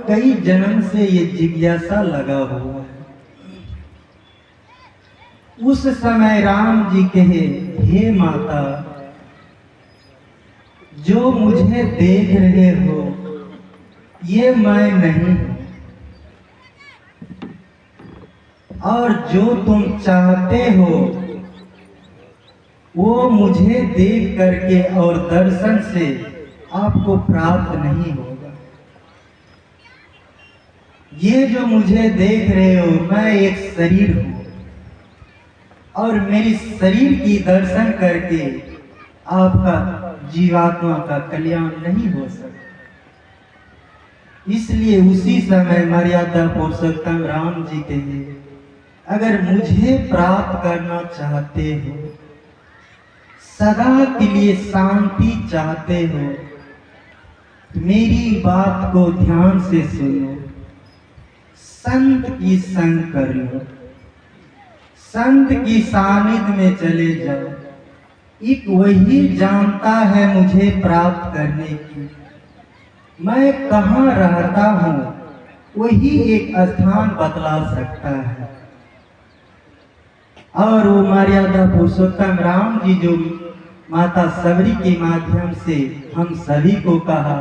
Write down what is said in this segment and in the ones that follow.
कई जन्म से ये जिज्ञासा लगा हुआ है। उस समय राम जी कहे, हे माता, जो मुझे देख रहे हो ये मैं नहीं, और जो तुम चाहते हो वो मुझे देख करके और दर्शन से आपको प्राप्त नहीं होगा। ये जो मुझे देख रहे हो, मैं एक शरीर हूं और मेरी शरीर की दर्शन करके आपका जीवात्मा का कल्याण नहीं हो सकता। इसलिए उसी समय मर्यादा पुरुषोत्तम राम जी कहे, अगर मुझे प्राप्त करना चाहते हो, सदा के लिए शांति चाहते हो, मेरी बात को ध्यान से सुनो, संत की संग कर लो, संत की सानिध्य में चले जाओ। एक वही जानता है मुझे प्राप्त करने की, मैं कहाँ रहता हूँ वही एक स्थान बतला सकता है। और वो मर्यादा पुरुषोत्तम राम जी जो माता सबरी के माध्यम से हम सभी को कहा,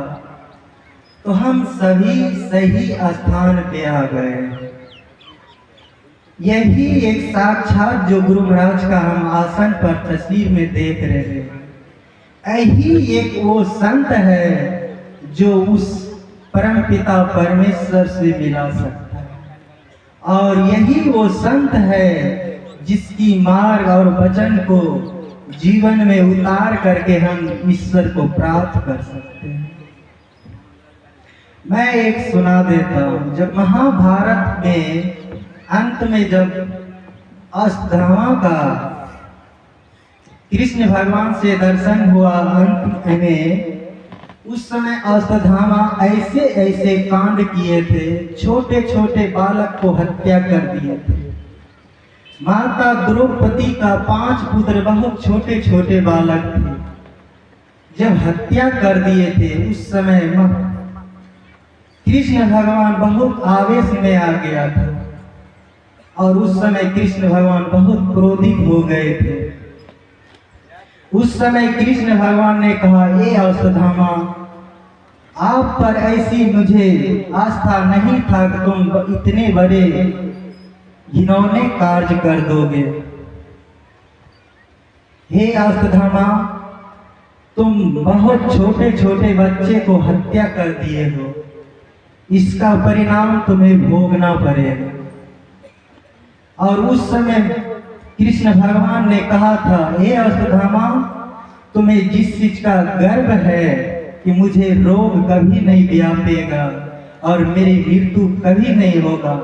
तो हम सभी सही स्थान पे आ गए। यही एक साक्षात जो गुरु महाराज का हम आसन पर तस्वीर में देख रहे हैं, यही एक वो संत है जो उस परम पिता परमेश्वर से मिला सकता है। और यही वो संत है जिसकी मार्ग और वचन को जीवन में उतार करके हम ईश्वर को प्राप्त कर सकते हैं। मैं एक सुना देता हूँ। जब महाभारत में अंत में जब अश्वत्थामा का कृष्ण भगवान से दर्शन हुआ अंत में, उस समय अश्वत्थामा ऐसे ऐसे कांड किए थे, छोटे छोटे बालक को हत्या कर दिए थे। माता द्रौपदी का 5 पुत्र बहुत छोटे छोटे बालक थे, जब हत्या कर दिए थे उस समय कृष्ण भगवान बहुत आवेश में आ गया था और उस समय कृष्ण भगवान बहुत क्रोधित हो गए थे। उस समय कृष्ण भगवान ने कहा, ए अश्वत्थामा, आप पर ऐसी मुझे आस्था नहीं था कि तुम इतने बड़े घिनौने कार्य कर दोगे। हे अश्वत्थामा, तुम बहुत छोटे छोटे बच्चे को हत्या कर दिए हो, इसका परिणाम तुम्हें भोगना पड़ेगा। और उस समय कृष्ण भगवान ने कहा था, हे अश्वत्थामा, तुम्हें जिस चीज का गर्व है कि मुझे रोग कभी नहीं व्यापेगा और मेरी मृत्यु कभी नहीं होगा,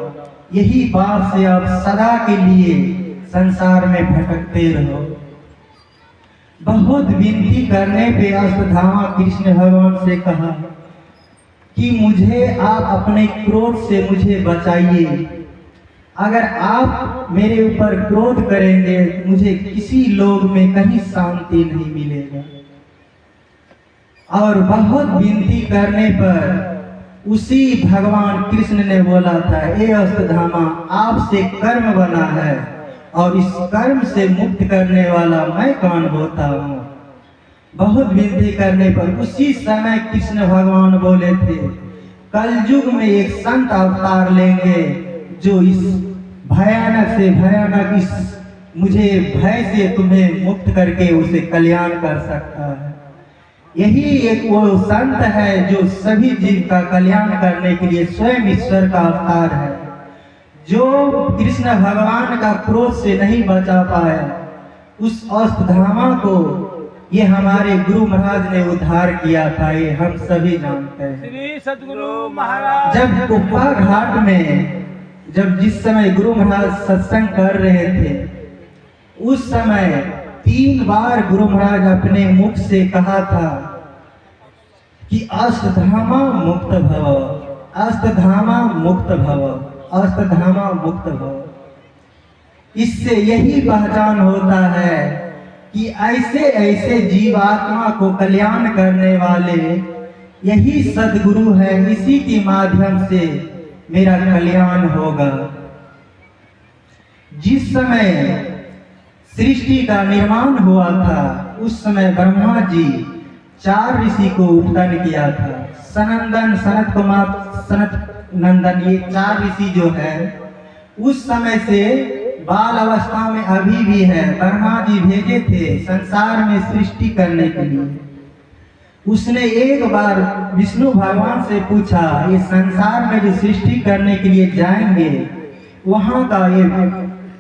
यही बात से आप सदा के लिए संसार में भटकते रहो। बहुत विनती करने पे अश्वत्थामा कृष्ण भगवान से कहा कि मुझे आप अपने क्रोध से मुझे बचाइए। अगर आप मेरे ऊपर क्रोध करेंगे, मुझे किसी लोक में कहीं शांति नहीं मिलेगा। और बहुत विनती करने पर उसी भगवान कृष्ण ने बोला था, ए अश्वत्थामा, आपसे कर्म बना है और इस कर्म से मुक्त करने वाला मैं कौन होता हूँ। बहुत विनती करने पर उसी समय कृष्ण भगवान बोले थे, कलयुग में एक संत अवतार लेंगे जो इस भयानक से भयानक इस मुझे भय से तुम्हें मुक्त करके उसे कल्याण कर सकता है। यही एक वो संत है जो सभी जीव का कल्याण करने के लिए स्वयं ईश्वर का अवतार है। जो कृष्ण भगवान का क्रोध से नहीं बचा पाया, उस अश्वत्थामा को ये हमारे गुरु महाराज ने उद्धार किया था, ये हम सभी जानते हैं। श्री सद्गुरु महाराज जब कुप्पा घाट में जिस समय गुरु महाराज सत्संग कर रहे थे, उस समय 3 बार गुरु महाराज अपने मुख से कहा था कि अश्वत्थामा मुक्त भव, अश्वत्थामा मुक्त भव, अश्वत्थामा मुक्त भव। इससे यही पहचान होता है कि ऐसे ऐसे जीवात्मा को कल्याण करने वाले यही सदगुरु है, इसी के माध्यम से मेरा कल्याण होगा। जिस समय सृष्टि का निर्माण हुआ था उस समय ब्रह्मा जी 4 ऋषि को उत्पन्न किया था। सनंदन, सनत कुमार, सनत नंदन, ये 4 ऋषि जो है उस समय से बाल अवस्था में अभी भी है। ब्रह्मा जी भेजे थे संसार में सृष्टि करने के लिए। उसने एक बार विष्णु भगवान से पूछा, ये संसार में जो सृष्टि करने के लिए जाएंगे वहां का ये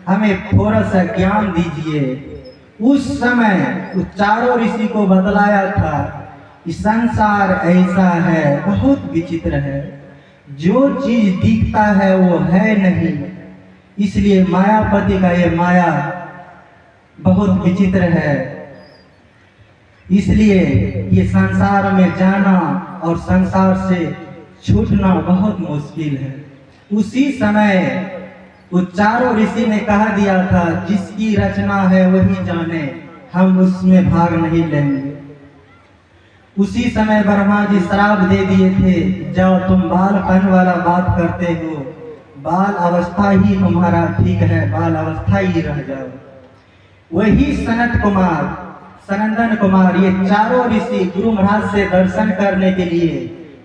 हमें थोड़ा सा ज्ञान दीजिए। उस समय उस 4 ऋषि को बतलाया था कि संसार ऐसा है, बहुत विचित्र है, जो चीज दिखता है वो है नहीं, इसलिए मायापति का ये माया बहुत विचित्र है। इसलिए ये संसार में जाना और संसार से छूटना बहुत मुश्किल है। उसी समय वो 4 ऋषि ने कहा दिया था, जिसकी रचना है वही जाने, हम उसमें भाग नहीं लेंगे। उसी समय ब्रह्मा जी श्राप दे दिए थे, जाओ तुम बालपन वाला बात करते हो, बाल अवस्था ही तुम्हारा ठीक है, बाल अवस्था ही रह जाओ। वही सनत कुमार, सनंदन कुमार, ये 4 ऋषि गुरु महाराज से दर्शन करने के लिए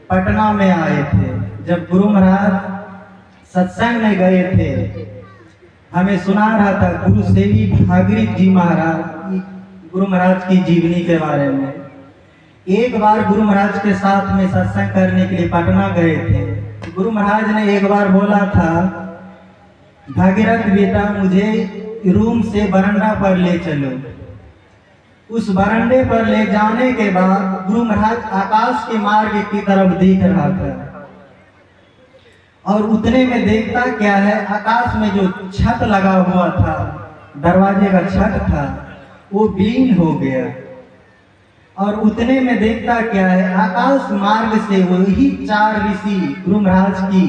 पटना में आए थे। जब गुरु महाराज सत्संग में गए थे, हमें सुना रहा था गुरु सेवी भागीरथ जी महाराज गुरु महाराज की जीवनी के बारे में। एक बार गुरु महाराज के साथ में सत्संग करने के लिए पटना गए थे। गुरु महाराज ने एक बार बोला था, भागीरथ बेटा मुझे रूम से बरंडा पर ले चलो। उस बरंडे पर ले जाने के बाद गुरु महाराज आकाश के मार्ग की तरफ देख रहा था और उतने में देखता क्या है, आकाश में जो छत लगा हुआ था, दरवाजे का छत था, वो विलीन हो गया। और उतने में देखता क्या है, आकाश मार्ग से वही 4 ऋषि गुरु महाराज की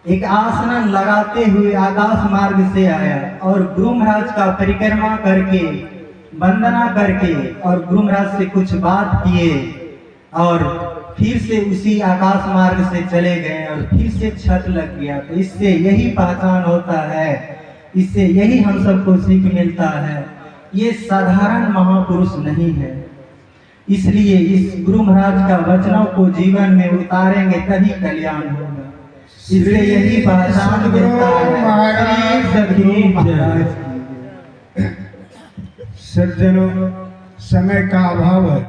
एक आसन लगाते हुए आकाश मार्ग से आया और गुरु महाराज का परिक्रमा करके, वंदना करके और गुरु महाराज से कुछ बात किए और फिर से उसी आकाश मार्ग से चले गए और फिर से छत लग गया। तो इससे यही पहचान होता है, इससे यही हम सबको सीख मिलता है, ये साधारण महापुरुष नहीं है। इसलिए इस गुरु महाराज का वचनों को जीवन में उतारेंगे तभी कल्याण होगा। इससे यही पहचान मिलता है। सज्जनों, समय का अभाव है।